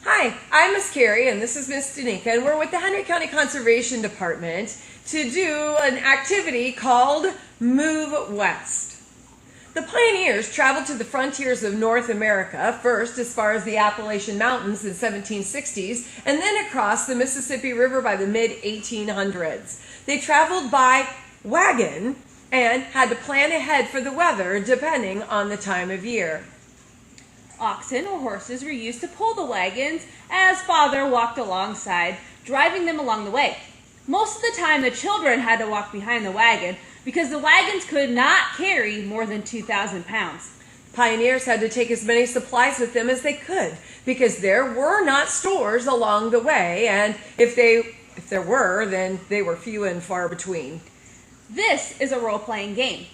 Hi, I'm Miss Carrie and this is Miss Danica, and we're with the Henry County Conservation Department to do an activity called Move West. The pioneers traveled to the frontiers of North America, first as far as the Appalachian Mountains in 1760s, and then across the Mississippi River by the mid-1800s. They traveled by wagon and had to plan ahead for the weather depending on the time of year. Oxen or horses were used to pull the wagons as father walked alongside, driving them along the way. Most of the time the children had to walk behind the wagon because the wagons could not carry more than 2,000 pounds. Pioneers had to take as many supplies with them as they could because there were not stores along the way, and if there were, then they were few and far between. This is a role-playing game.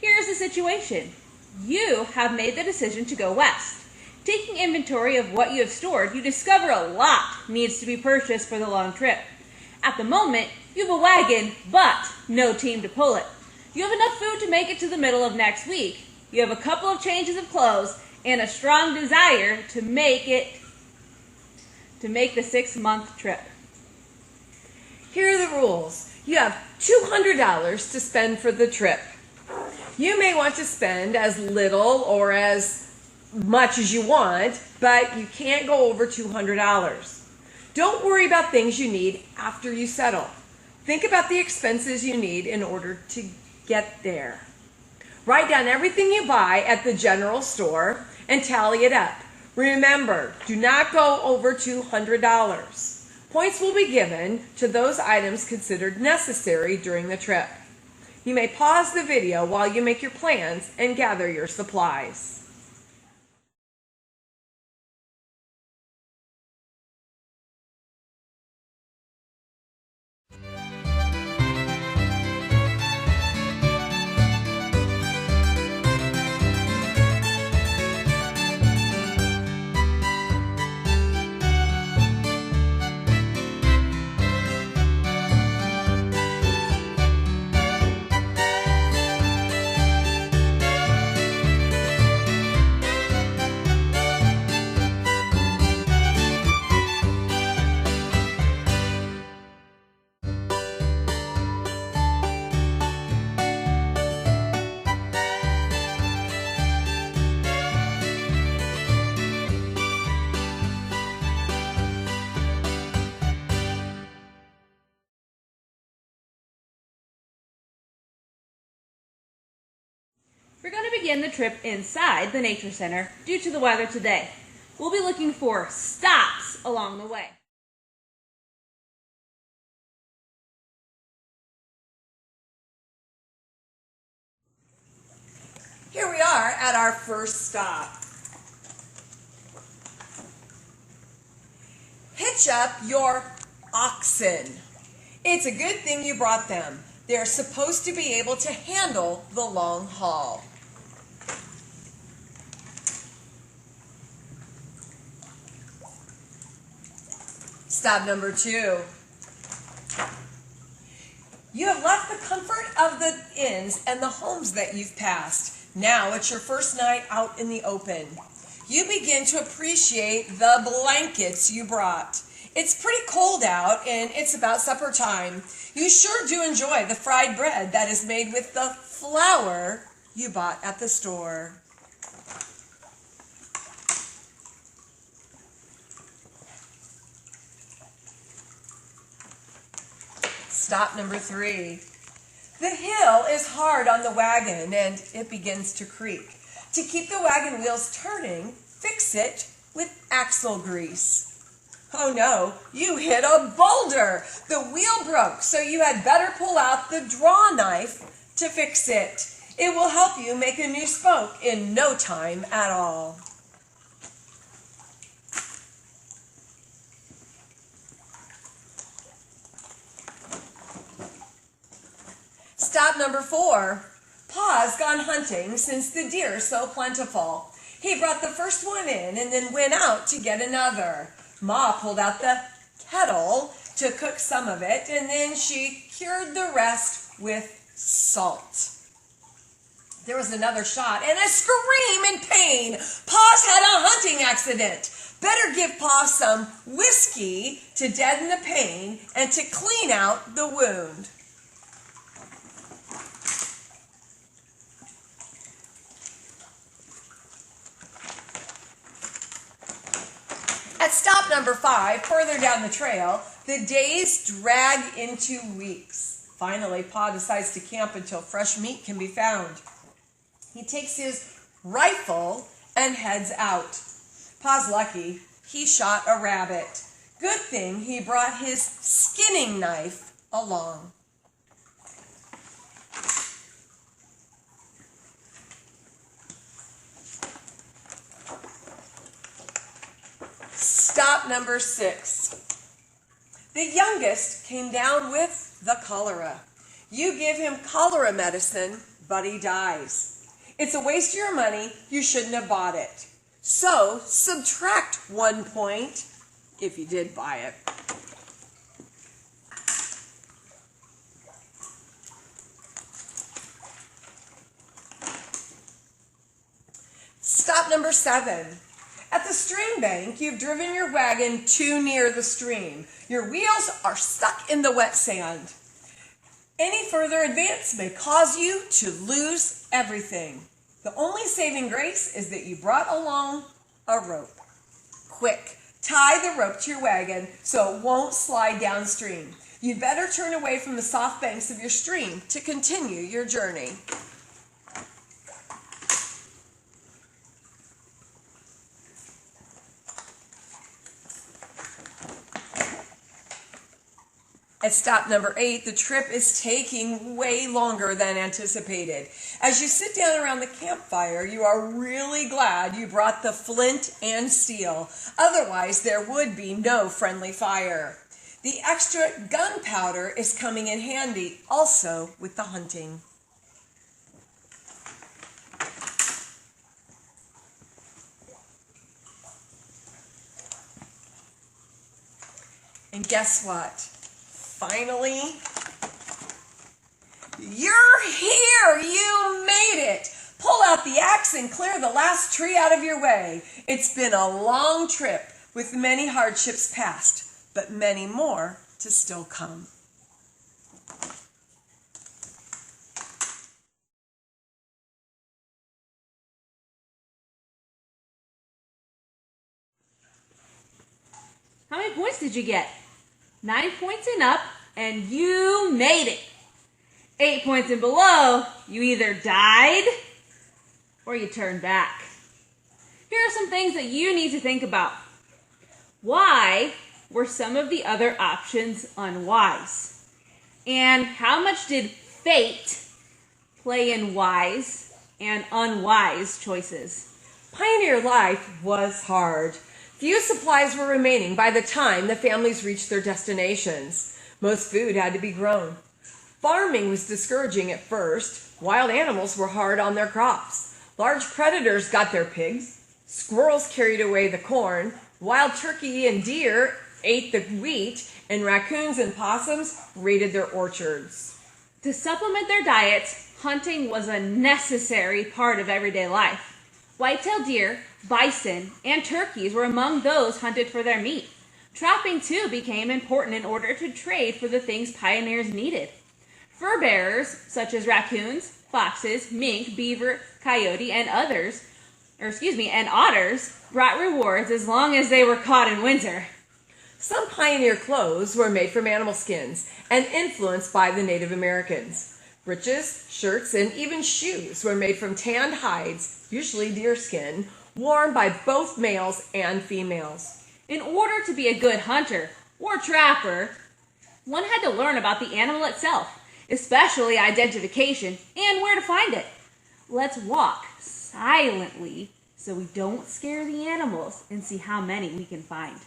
Here's the situation. You have made the decision to go west. Taking inventory of what you have stored, you discover a lot needs to be purchased for the long trip. At the moment, you have a wagon, but no team to pull it. You have enough food to make it to the middle of next week. You have a couple of changes of clothes and a strong desire to make the 6-month trip. Here are the rules. You have $200 to spend for the trip. You may want to spend as little or as much as you want, but you can't go over $200. Don't worry about things you need after you settle. Think about the expenses you need in order to get there. Write down everything you buy at the general store and tally it up. Remember, do not go over $200. Points will be given to those items considered necessary during the trip. You may pause the video while you make your plans and gather your supplies. We're going to begin the trip inside the Nature Center due to the weather today. We'll be looking for stops along the way. Here we are at our first stop. Hitch up your oxen. It's a good thing you brought them. They're supposed to be able to handle the long haul. Stop number 2. You have left the comfort of the inns and the homes that you've passed. Now it's your first night out in the open. You begin to appreciate the blankets you brought. It's pretty cold out and it's about supper time. You sure do enjoy the fried bread that is made with the flour you bought at the store. Stop number 3. The hill is hard on the wagon and it begins to creak. To keep the wagon wheels turning, fix it with axle grease. Oh no, you hit a boulder. The wheel broke, so you had better pull out the draw knife to fix it. It will help you make a new spoke in no time at all. Stop number 4. Pa's gone hunting since the deer are so plentiful. He brought the first one in and then went out to get another. Ma pulled out the kettle to cook some of it, and then she cured the rest with salt. There was another shot and a scream in pain. Pa's had a hunting accident. Better give Pa some whiskey to deaden the pain and to clean out the wound. At stop number 5, further down the trail, the days drag into weeks. Finally, Pa decides to camp until fresh meat can be found. He takes his rifle and heads out. Pa's lucky. He shot a rabbit. Good thing he brought his skinning knife along. Stop number 6. The youngest came down with the cholera. You give him cholera medicine, but he dies. It's a waste of your money. You shouldn't have bought it. So subtract 1 point if you did buy it. Stop number 7. At the stream bank, you've driven your wagon too near the stream. Your wheels are stuck in the wet sand. Any further advance may cause you to lose everything. The only saving grace is that you brought along a rope. Quick, tie the rope to your wagon so it won't slide downstream. You'd better turn away from the soft banks of your stream to continue your journey. At stop number 8, the trip is taking way longer than anticipated. As you sit down around the campfire, you are really glad you brought the flint and steel. Otherwise, there would be no friendly fire. The extra gunpowder is coming in handy, also with the hunting. And guess what? Finally, you're here! You made it! Pull out the axe and clear the last tree out of your way. It's been a long trip with many hardships past, but many more to still come. How many points did you get? 9 points and up, and you made it. 8 points and below, you either died or you turned back. Here are some things that you need to think about. Why were some of the other options unwise? And how much did fate play in wise and unwise choices? Pioneer life was hard. Few supplies were remaining by the time the families reached their destinations. Most food had to be grown. Farming was discouraging at first. Wild animals were hard on their crops. Large predators got their pigs. Squirrels carried away the corn. Wild turkey and deer ate the wheat, and raccoons and possums raided their orchards. To supplement their diets, hunting was a necessary part of everyday life. White-tailed deer, bison, and turkeys were among those hunted for their meat. Trapping, too, became important in order to trade for the things pioneers needed. Fur bearers, such as raccoons, foxes, mink, beaver, coyote, and otters, brought rewards as long as they were caught in winter. Some pioneer clothes were made from animal skins and influenced by the Native Americans. Breeches, shirts, and even shoes were made from tanned hides, usually deerskin, worn by both males and females. In order to be a good hunter or trapper, one had to learn about the animal itself, especially identification and where to find it. Let's walk silently so we don't scare the animals and see how many we can find.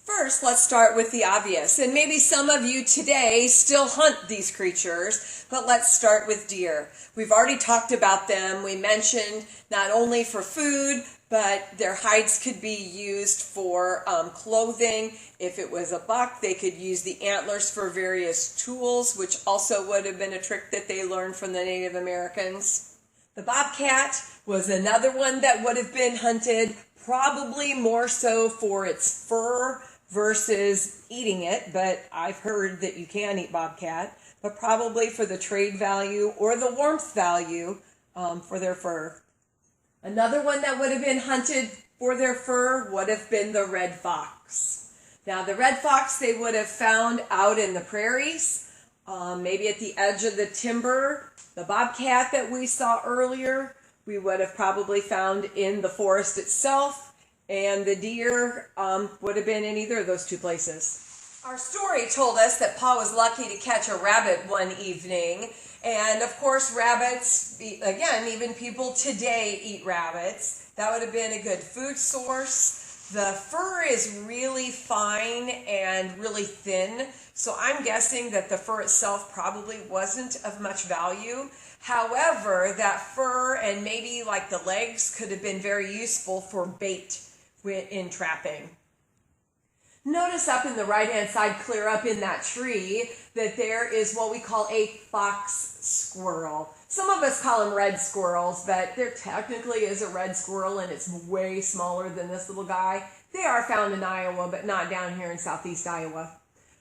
First, let's start with the obvious, and maybe some of you today still hunt these creatures, but let's start with deer. We've already talked about them. We mentioned not only for food, but their hides could be used for clothing. If it was a buck, they could use the antlers for various tools, which also would have been a trick that they learned from the Native Americans. The bobcat was another one that would have been hunted, probably more so for its fur versus eating it, but I've heard that you can eat bobcat, but probably for the trade value or the warmth value for their fur. Another one that would have been hunted for their fur would have been the red fox. Now, the red fox they would have found out in the prairies, maybe at the edge of the timber. The bobcat that we saw earlier, we would have probably found in the forest itself, and the deer would have been in either of those two places. Our story told us that Pa was lucky to catch a rabbit one evening, and of course rabbits, again, even people today eat rabbits. That would have been a good food source. The fur is really fine and really thin, so I'm guessing that the fur itself probably wasn't of much value. However, that fur and maybe like the legs could have been very useful for bait in trapping. Notice up in the right-hand side, clear up in that tree, that there is what we call a fox squirrel. Some of us call them red squirrels, but there technically is a red squirrel, and it's way smaller than this little guy. They are found in Iowa, but not down here in southeast Iowa.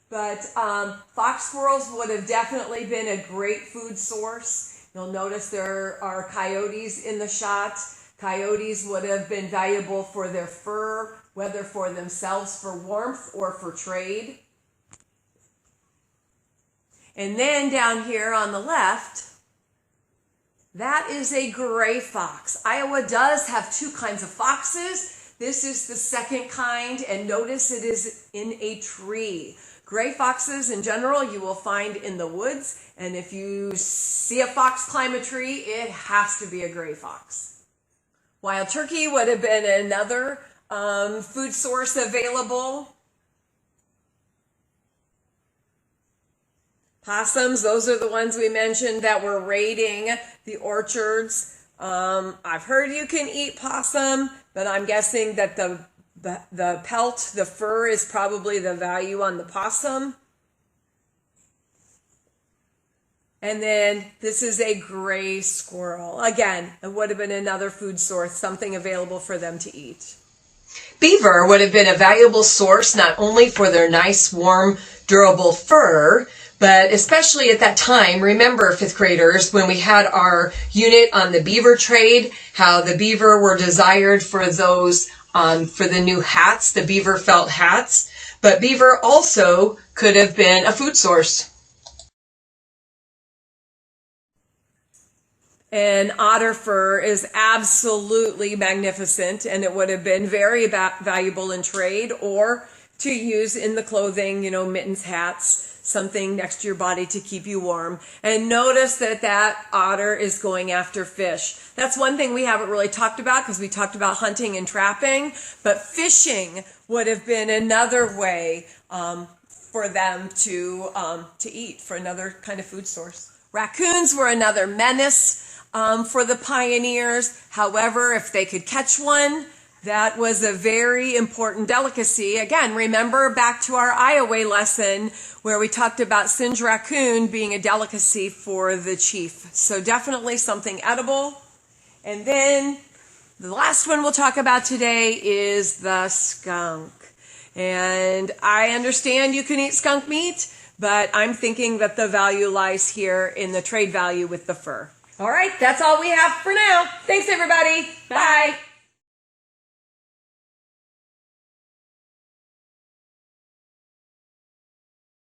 But fox squirrels would have definitely been a great food source. You'll notice there are coyotes in the shot. Coyotes would have been valuable for their fur, whether for themselves for warmth or for trade. And then down here on the left, that is a gray fox. Iowa does have two kinds of foxes. This is the second kind, and notice it is in a tree. Gray foxes in general you will find in the woods, and if you see a fox climb a tree, it has to be a gray fox. Wild turkey would have been another food source available. Possums, those are the ones we mentioned that were raiding the orchards. I've heard you can eat possum, but I'm guessing that the pelt, the fur, is probably the value on the possum. And then this is a gray squirrel. Again, it would have been another food source, something available for them to eat. Beaver would have been a valuable source not only for their nice, warm, durable fur, but especially at that time, remember, fifth graders, when we had our unit on the beaver trade, how the beaver were desired for those, for the new hats, the beaver felt hats. But beaver also could have been a food source. And otter fur is absolutely magnificent, and it would have been very valuable in trade or to use in the clothing, mittens, hats, something next to your body to keep you warm. And notice that otter is going after fish. That's one thing we haven't really talked about because we talked about hunting and trapping, but fishing would have been another way for them to eat, for another kind of food source. Raccoons were another menace for the pioneers. However, if they could catch one, that was a very important delicacy. Again, remember back to our Iowa lesson where we talked about singed raccoon being a delicacy for the chief. So definitely something edible. And then the last one we'll talk about today is the skunk. And I understand you can eat skunk meat, but I'm thinking that the value lies here in the trade value with the fur. All right, that's all we have for now. Thanks, everybody. Bye.